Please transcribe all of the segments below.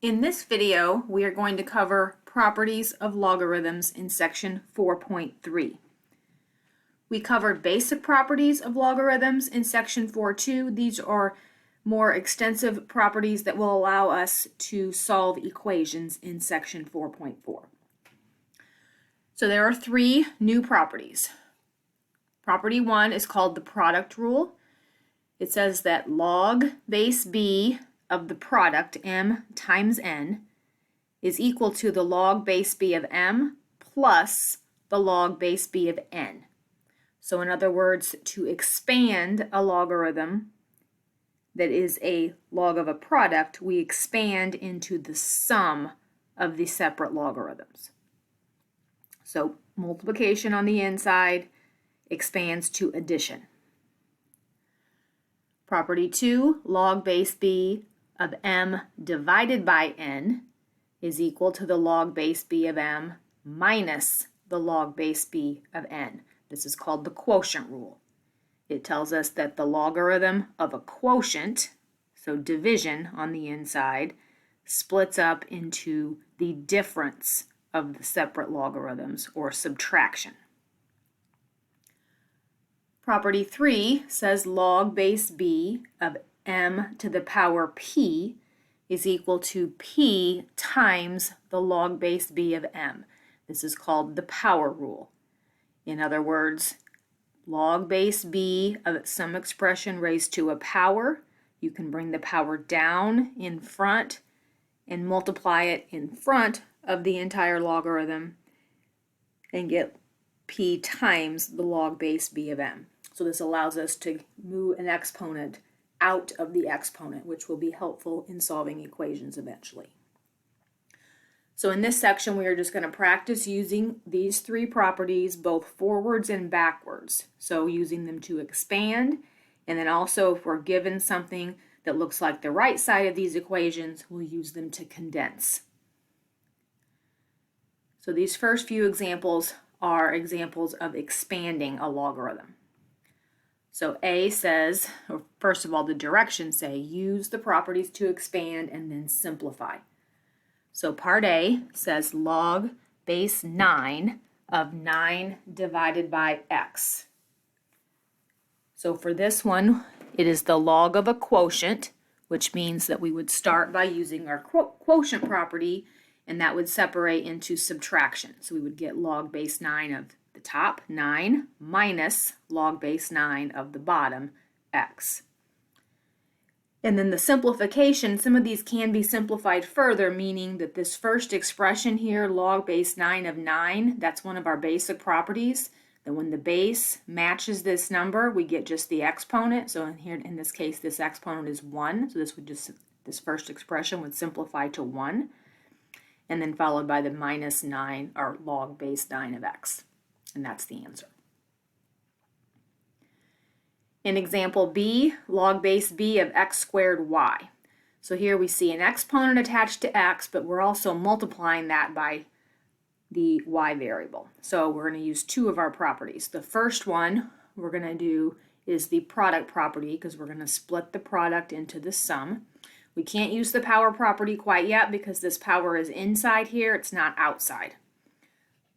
In this video, we are going to cover properties of logarithms in section 4.3. We covered basic properties of logarithms in section 4.2. These are more extensive properties that will allow us to solve equations in section 4.4. So there are three new properties. Property 1 is called the product rule. It says that log base b of the product m times n is equal to the log base b of m plus the log base b of n. So in other words, to expand a logarithm that is a log of a product, we expand into the sum of the separate logarithms. So multiplication on the inside expands to addition. Property 2, log base b of m divided by n is equal to the log base b of m minus the log base b of n. This is called the quotient rule. It tells us that the logarithm of a quotient, so division on the inside, splits up into the difference of the separate logarithms, or subtraction. Property 3 says log base b of m to the power p is equal to p times the log base b of m. This is called the power rule. In other words, log base b of some expression raised to a power, you can bring the power down in front and multiply it in front of the entire logarithm and get p times the log base b of m. So this allows us to move an exponent out of the exponent, which will be helpful in solving equations eventually. So in this section, we are just going to practice using these three properties both forwards and backwards. So using them to expand, and then also if we're given something that looks like the right side of these equations, we'll use them to condense. So these first few examples are examples of expanding a logarithm. So A says, or first of all, the directions say, use the properties to expand and then simplify. So part A says log base 9 of 9 divided by x. So for this one, it is the log of a quotient, which means that we would start by using our quotient property, and that would separate into subtraction. So we would get log base 9 of the top, 9, minus log base 9 of the bottom, x. And then the simplification, some of these can be simplified further, meaning that this first expression here, log base 9 of 9, that's one of our basic properties. That when the base matches this number, we get just the exponent. So in this case, this exponent is 1. So this first expression would simplify to 1. And then followed by the minus 9, or log base 9 of x. And that's the answer. In example B, log base b of x squared y. So here we see an exponent attached to x, but we're also multiplying that by the y variable. So we're going to use two of our properties. The first one we're going to do is the product property, because we're going to split the product into the sum. We can't use the power property quite yet because this power is inside here, it's not outside.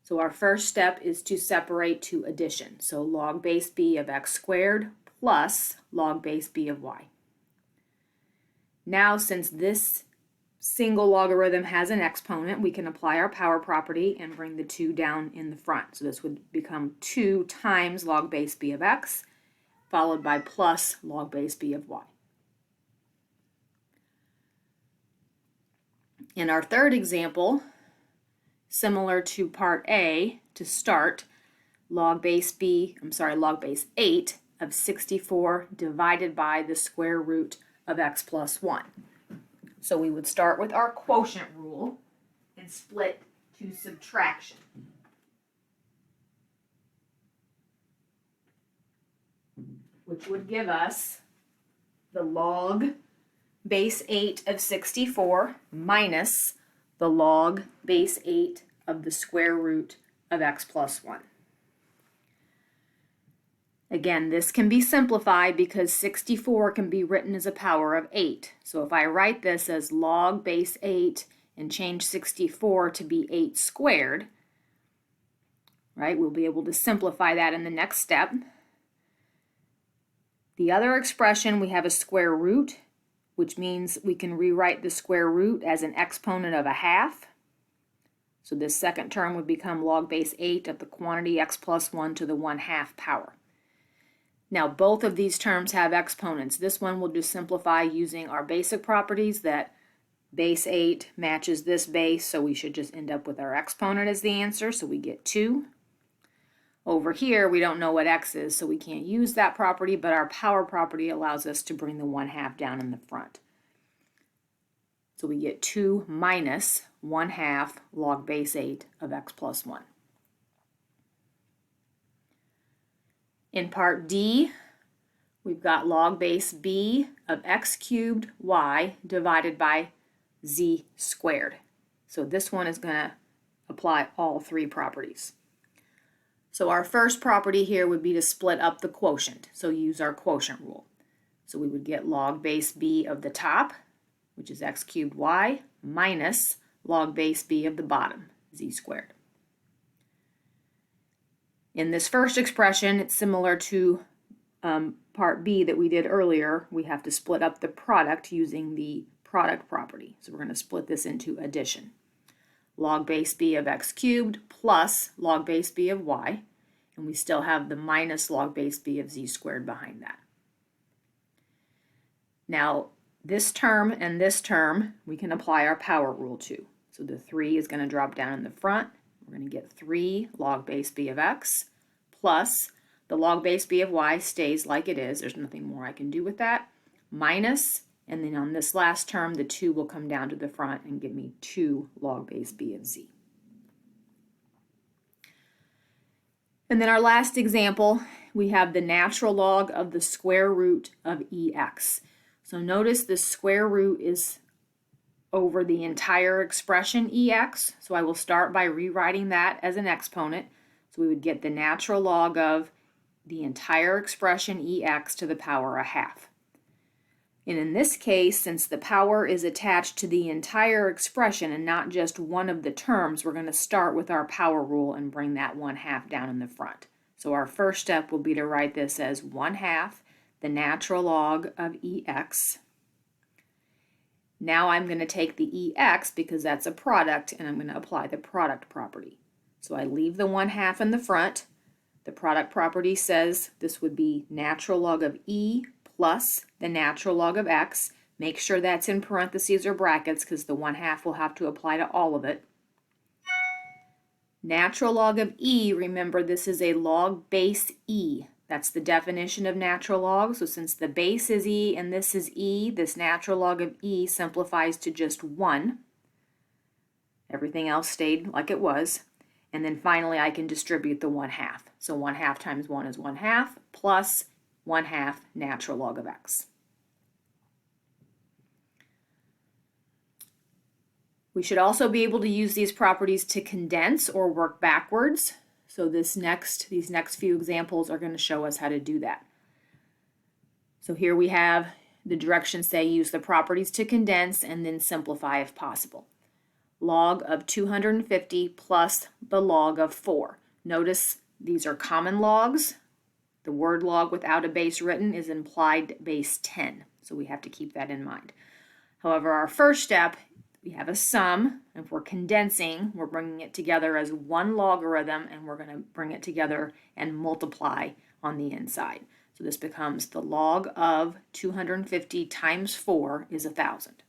So our first step is to separate to addition. So log base b of x squared plus log base b of y. Now, since this single logarithm has an exponent, we can apply our power property and bring the 2 down in the front. So this would become 2 times log base b of x, followed by plus log base b of y. In our third example, similar to part A, to start, log base 8 of 64 divided by the square root of x plus 1. So we would start with our quotient rule and split to subtraction. Which would give us the log base 8 of 64 minus the log base 8 of the square root of x plus 1. Again, this can be simplified because 64 can be written as a power of 8. So if I write this as log base 8 and change 64 to be 8 squared, right, we'll be able to simplify that in the next step. The other expression, we have a square root, which means we can rewrite the square root as an exponent of a half. So this second term would become log base 8 of the quantity x plus 1 to the 1/2 power. Now both of these terms have exponents. This one will just simplify using our basic properties that base 8 matches this base, so we should just end up with our exponent as the answer, so we get 2. Over here, we don't know what x is, so we can't use that property, but our power property allows us to bring the 1/2 down in the front. So we get 2 minus 1/2 log base 8 of x plus 1. In part D, we've got log base b of x cubed y divided by z squared. So this one is going to apply all three properties. So our first property here would be to split up the quotient. So use our quotient rule. So we would get log base b of the top, which is x cubed y, minus log base b of the bottom, z squared. In this first expression, it's similar to part B that we did earlier. We have to split up the product using the product property. So we're going to split this into addition. Log base b of x cubed plus log base b of y, and we still have the minus log base b of z squared behind that. Now, this term and this term, we can apply our power rule to. So the 3 is going to drop down in the front. We're going to get 3 log base b of x plus the log base b of y stays like it is. There's nothing more I can do with that. Minus, and then on this last term, the 2 will come down to the front and give me 2 log base b of z. And then our last example, we have the natural log of the square root of ex. So notice the square root is over the entire expression ex. So I will start by rewriting that as an exponent. So we would get the natural log of the entire expression ex to the power of half. And in this case, since the power is attached to the entire expression and not just one of the terms, we're going to start with our power rule and bring that 1/2 down in the front. So our first step will be to write this as 1/2 the natural log of ex. Now I'm going to take the ex because that's a product, and I'm going to apply the product property. So I leave the 1/2 in the front. The product property says this would be natural log of e plus the natural log of x. Make sure that's in parentheses or brackets because the 1/2 will have to apply to all of it. Natural log of e, remember this is a log base e. That's the definition of natural log. So since the base is e and this is e, this natural log of e simplifies to just 1. Everything else stayed like it was. And then finally I can distribute the 1/2. So 1/2 times 1 is 1/2 plus 1/2 natural log of x. We should also be able to use these properties to condense or work backwards. So these next few examples are going to show us how to do that. So here we have the directions say use the properties to condense and then simplify if possible. Log of 250 plus the log of 4. Notice these are common logs. The word log without a base written is implied base 10, so we have to keep that in mind. However, our first step, we have a sum, and if we're condensing, we're bringing it together as one logarithm, and we're going to bring it together and multiply on the inside. So this becomes the log of 250 times 4 is 1,000.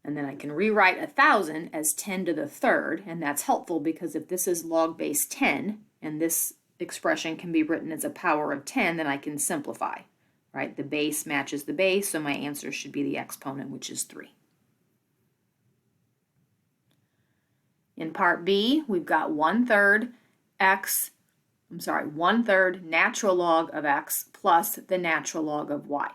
And then I can rewrite 1,000 as 10 to the third, and that's helpful because if this is log base 10, and this expression can be written as a power of 10, then I can simplify, right? The base matches the base, so my answer should be the exponent, which is 3. In part B, we've got 1/3 natural log of x plus the natural log of y.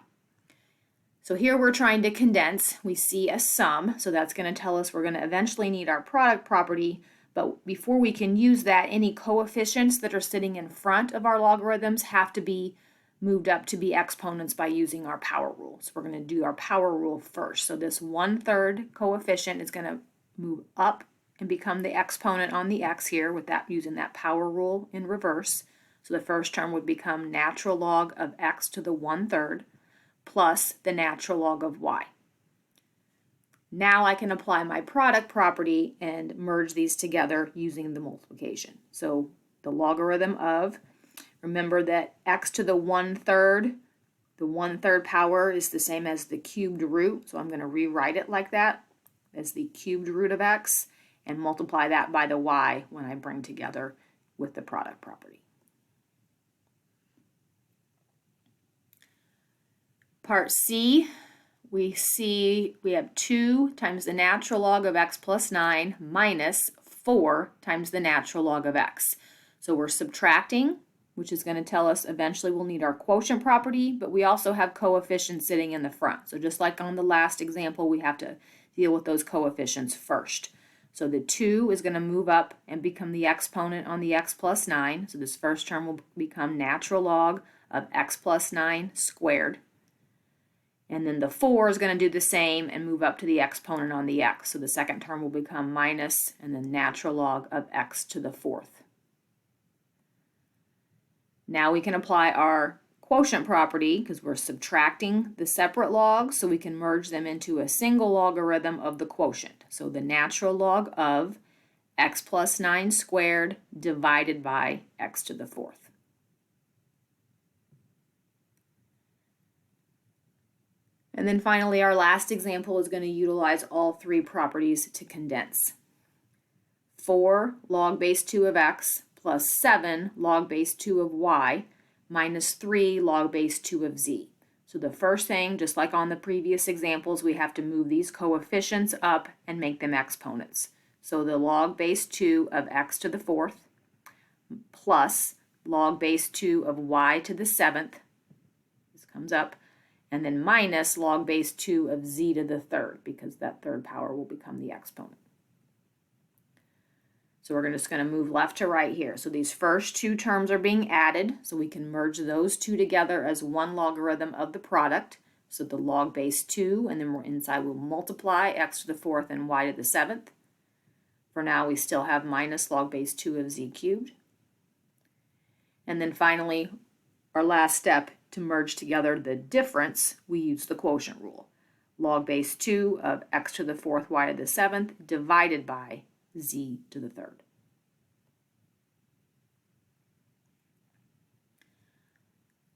So here we're trying to condense. We see a sum, so that's going to tell us we're going to eventually need our product property, But before we can use that, any coefficients that are sitting in front of our logarithms have to be moved up to be exponents by using our power rule. So we're going to do our power rule first. So this 1/3 coefficient is going to move up and become the exponent on the x here with that using that power rule in reverse. So the first term would become natural log of x to the 1/3 plus the natural log of y. Now I can apply my product property and merge these together using the multiplication. So the logarithm of, remember that x to the 1/3, the 1/3 power is the same as the cubed root. So I'm going to rewrite it like that as the cubed root of x and multiply that by the y when I bring together with the product property. Part C, we see we have 2 times the natural log of x plus 9 minus 4 times the natural log of x. So we're subtracting, which is going to tell us eventually we'll need our quotient property, but we also have coefficients sitting in the front. So just like on the last example, we have to deal with those coefficients first. So the 2 is going to move up and become the exponent on the x plus 9. So this first term will become natural log of x plus 9 squared. And then the 4 is going to do the same and move up to the exponent on the x. So the second term will become minus and then natural log of x to the 4th. Now we can apply our quotient property because we're subtracting the separate logs, so we can merge them into a single logarithm of the quotient. So the natural log of x plus 9 squared divided by x to the 4th. And then finally, our last example is going to utilize all 3 properties to condense. 4 log base 2 of x plus 7 log base 2 of y minus 3 log base 2 of z. So the first thing, just like on the previous examples, we have to move these coefficients up and make them exponents. So the log base 2 of x to the 4th plus log base 2 of y to the 7th, this comes up, and then minus log base 2 of z to the 3rd, because that 3rd power will become the exponent. So we're just going to move left to right here. So these first 2 terms are being added, so we can merge those 2 together as one logarithm of the product. So the log base 2, and then we're inside we'll multiply x to the 4th and y to the 7th. For now, we still have minus log base 2 of z cubed. And then finally, our last step, to merge together the difference, we use the quotient rule. Log base 2 of x to the 4th, y to the 7th, divided by z to the 3rd.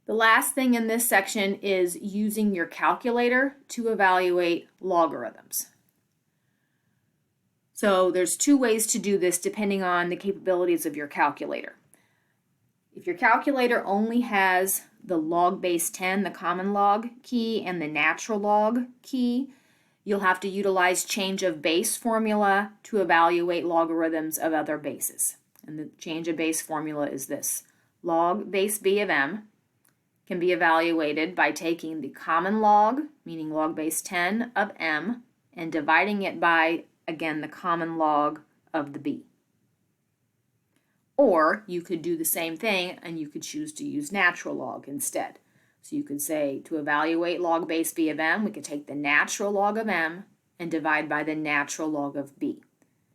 The last thing in this section is using your calculator to evaluate logarithms. So there's 2 ways to do this depending on the capabilities of your calculator. If your calculator only has the log base 10, the common log key, and the natural log key, you'll have to utilize change of base formula to evaluate logarithms of other bases. And the change of base formula is this. Log base b of m can be evaluated by taking the common log, meaning log base 10 of m, and dividing it by, again, the common log of the b. Or you could do the same thing and you could choose to use natural log instead. So you could say to evaluate log base b of m, we could take the natural log of m and divide by the natural log of b.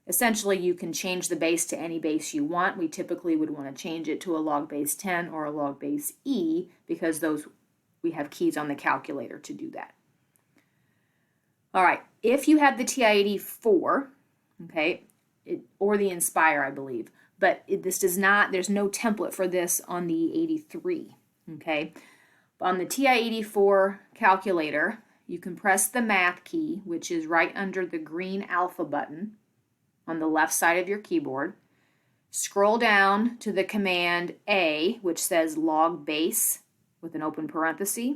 Essentially, you can change the base to any base you want. We typically would want to change it to a log base 10 or a log base e because those we have keys on the calculator to do that. All right, if you have the TI-84, okay, or the Inspire, I believe, but this does not, there's no template for this on the 83, okay? On the TI-84 calculator, you can press the math key, which is right under the green alpha button on the left side of your keyboard. Scroll down to the command A, which says log base with an open parenthesis.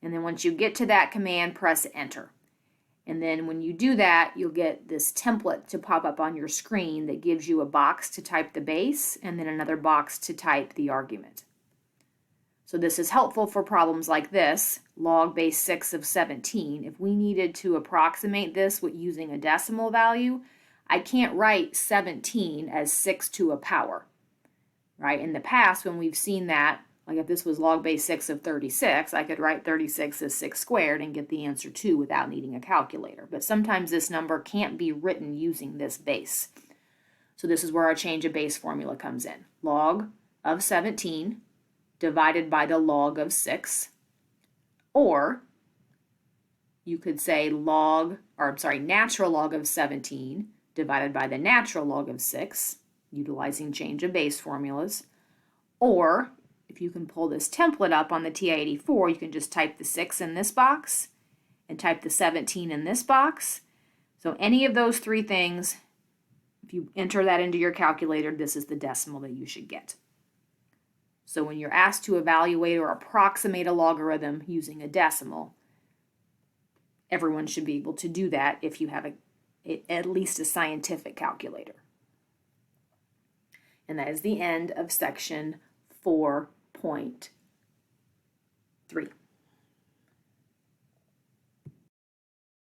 And then once you get to that command, press enter. And then when you do that, you'll get this template to pop up on your screen that gives you a box to type the base and then another box to type the argument. So this is helpful for problems like this, log base 6 of 17. If we needed to approximate this with using a decimal value, I can't write 17 as 6 to a power, right? In the past, when we've seen that, like if this was log base 6 of 36, I could write 36 as 6 squared and get the answer 2 without needing a calculator. But sometimes this number can't be written using this base. So this is where our change of base formula comes in. Log of 17 divided by the log of 6, or you could say natural log of 17 divided by the natural log of 6, utilizing change of base formulas. Or if you can pull this template up on the TI-84, you can just type the 6 in this box and type the 17 in this box. So any of those three things, if you enter that into your calculator, this is the decimal that you should get. So when you're asked to evaluate or approximate a logarithm using a decimal, everyone should be able to do that if you have at least a scientific calculator. And that is the end of section 4.3.